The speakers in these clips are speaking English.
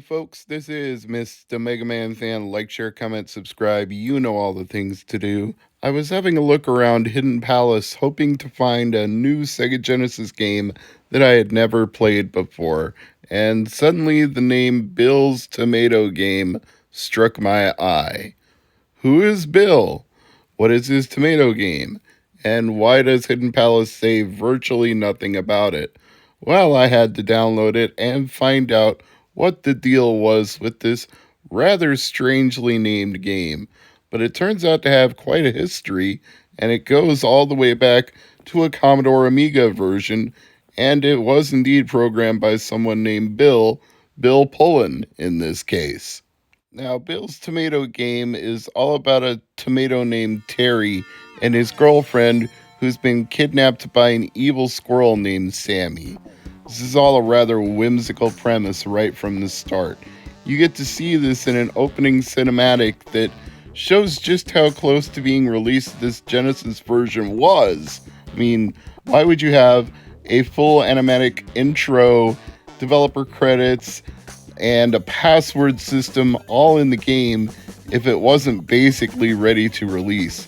folks, this is Mr. MegaManFan. Like, share, comment, subscribe. You know all the things to do. I was having a look around Hidden Palace, hoping to find a new Sega Genesis game that I had never played before, and suddenly the name Bill's Tomato Game struck my eye. Who is Bill? What is his tomato game? And why does Hidden Palace say virtually nothing about it? Well, I had to download it and find out what the deal was with this rather strangely named game. But it turns out to have quite a history, and it goes all the way back to a Commodore Amiga version, and it was indeed programmed by someone named Bill Pullen in this case. Now, Bill's Tomato Game is all about a tomato named Terry and his girlfriend who's been kidnapped by an evil squirrel named Sammy. This is all a rather whimsical premise right from the start. You get to see this in an opening cinematic that shows just how close to being released this Genesis version was. I mean, why would you have a full animatic intro, developer credits, and a password system all in the game if it wasn't basically ready to release?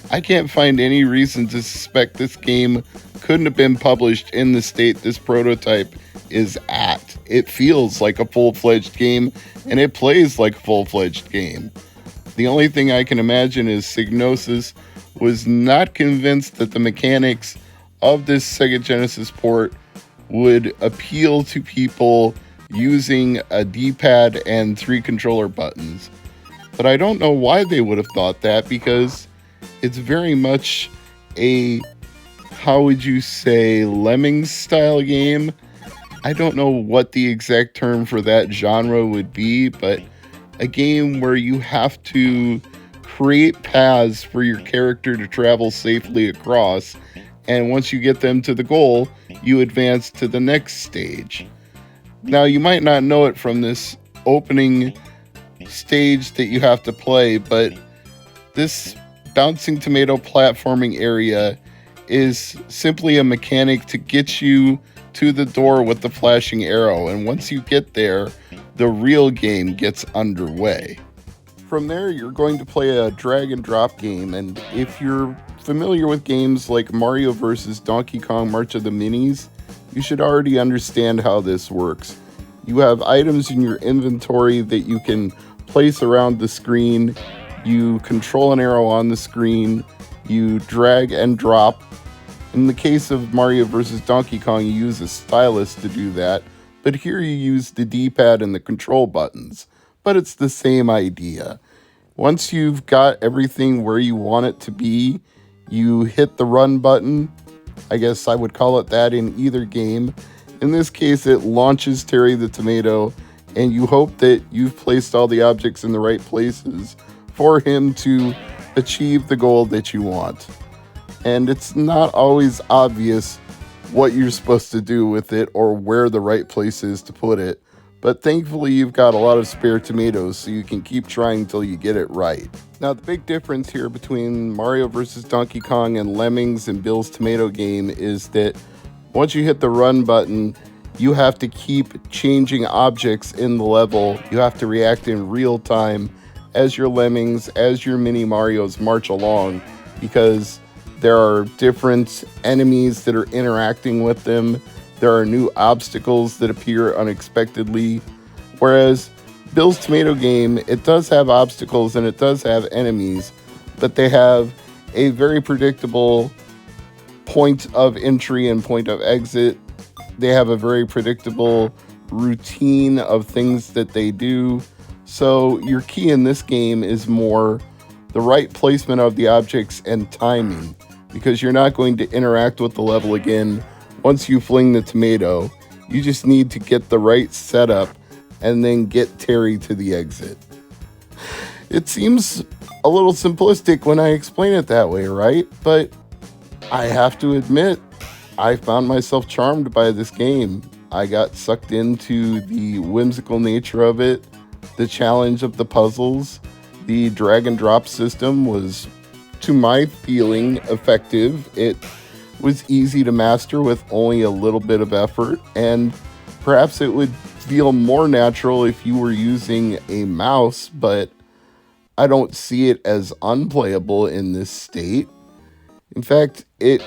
I can't find any reason to suspect this game couldn't have been published in the state this prototype is at. It feels like a full-fledged game, and it plays like a full-fledged game. The only thing I can imagine is Psygnosis was not convinced that the mechanics of this Sega Genesis port would appeal to people using a D-pad and 3 controller buttons. But I don't know why they would have thought that, because it's very much a, how would you say, Lemmings style game. I don't know what the exact term for that genre would be, but a game where you have to create paths for your character to travel safely across, and once you get them to the goal, you advance to the next stage. Now, you might not know it from this opening stage that you have to play, but this bouncing tomato platforming area is simply a mechanic to get you to the door with the flashing arrow, and once you get there, the real game gets underway. From there, you're going to play a drag and drop game, and if you're familiar with games like Mario vs. Donkey Kong March of the Minis, you should already understand how this works. You have items in your inventory that you can place around the screen. You control an arrow on the screen. You drag and drop. In the case of Mario vs. Donkey Kong, you use a stylus to do that, but here you use the D-pad and the control buttons. But it's the same idea. Once you've got everything where you want it to be, you hit the run button. I guess I would call it that in either game. In this case, it launches Terry the Tomato, and you hope that you've placed all the objects in the right places for him to achieve the goal that you want. And it's not always obvious what you're supposed to do with it or where the right place is to put it, but thankfully you've got a lot of spare tomatoes so you can keep trying until you get it right. Now, the big difference here between Mario vs. Donkey Kong and Lemmings and Bill's Tomato Game is that once you hit the run button, you have to keep changing objects in the level. You have to react in real time as your Lemmings, as your mini Marios march along, because there are different enemies that are interacting with them. There are new obstacles that appear unexpectedly. Whereas Bill's Tomato Game, it does have obstacles and it does have enemies, but they have a very predictable point of entry and point of exit. They have a very predictable routine of things that they do. So your key in this game is more the right placement of the objects and timing, because you're not going to interact with the level again once you fling the tomato. You just need to get the right setup and then get Terry to the exit. It seems a little simplistic when I explain it that way, right? But I have to admit, I found myself charmed by this game. I got sucked into the whimsical nature of it, the challenge of the puzzles. The drag and drop system was, to my feeling, effective. It was easy to master with only a little bit of effort, and perhaps it would feel more natural if you were using a mouse, but I don't see it as unplayable in this state. In fact, it,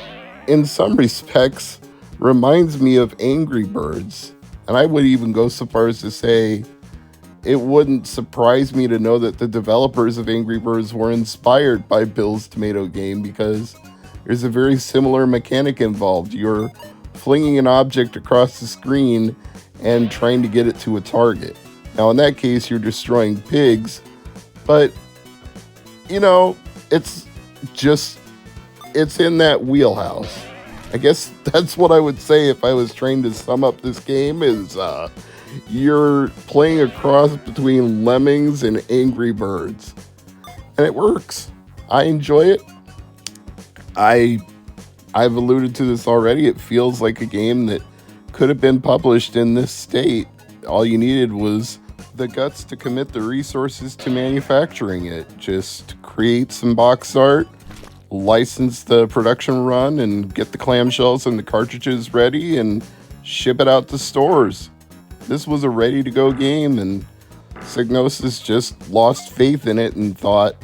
in some respects, reminds me of Angry Birds. And I would even go so far as to say it wouldn't surprise me to know that the developers of Angry Birds were inspired by Bill's Tomato game because there's a very similar mechanic involved. You're flinging an object across the screen and trying to get it to a target. Now, in that case, you're destroying pigs, but, you know, it's just, it's in that wheelhouse. I guess that's what I would say if I was trying to sum up this game is, you're playing a cross between Lemmings and Angry Birds. And it works. I enjoy it. I've alluded to this already. It feels like a game that could have been published in this state. All you needed was the guts to commit the resources to manufacturing it. Just create some box art, license the production run, and get the clamshells and the cartridges ready and ship it out to stores. This was a ready-to-go game, and Psygnosis just lost faith in it and thought,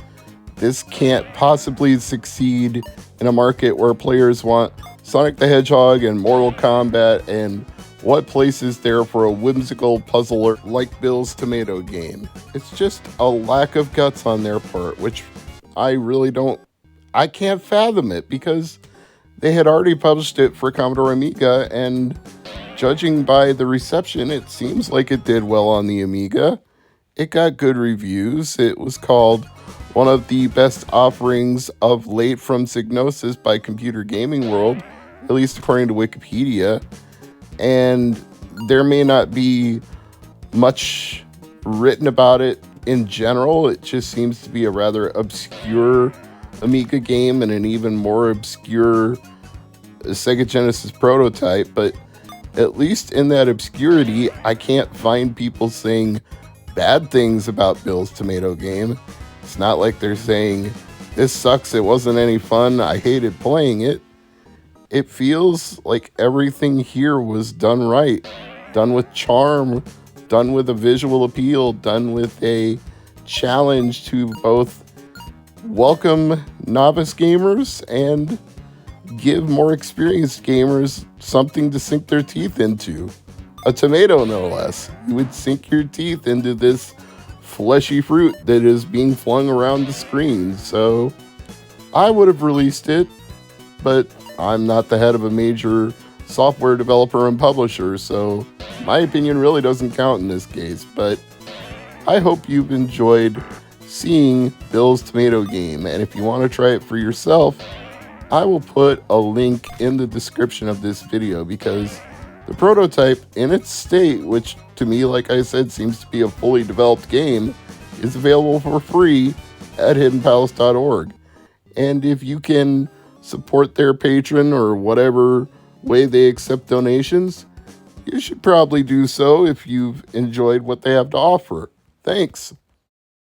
this can't possibly succeed in a market where players want Sonic the Hedgehog and Mortal Kombat, and what place is there for a whimsical puzzler like Bill's Tomato game? It's just a lack of guts on their part, which I can't fathom it because they had already published it for Commodore Amiga, and judging by the reception, it seems like it did well on the Amiga. It got good reviews. It was called one of the best offerings of late from Psygnosis by Computer Gaming World, at least according to Wikipedia. And there may not be much written about it in general. It just seems to be a rather obscure Amiga game and an even more obscure Sega Genesis prototype. But at least in that obscurity, I can't find people saying bad things about Bill's Tomato game. It's not like they're saying, this sucks, it wasn't any fun, I hated playing it. It feels like everything here was done right. Done with charm, done with a visual appeal, done with a challenge to both welcome novice gamers and give more experienced gamers something to sink their teeth into. A tomato, no less. You would sink your teeth into this fleshy fruit that is being flung around the screen. So I would have released it, but I'm not the head of a major software developer and publisher, so my opinion really doesn't count in this case. But I hope you've enjoyed seeing Bill's Tomato game, and if you want to try it for yourself, I will put a link in the description of this video, because the prototype in its state, which to me, like I said, seems to be a fully developed game, is available for free at hiddenpalace.org. And if you can support their patron or whatever way they accept donations, you should probably do so if you've enjoyed what they have to offer. Thanks.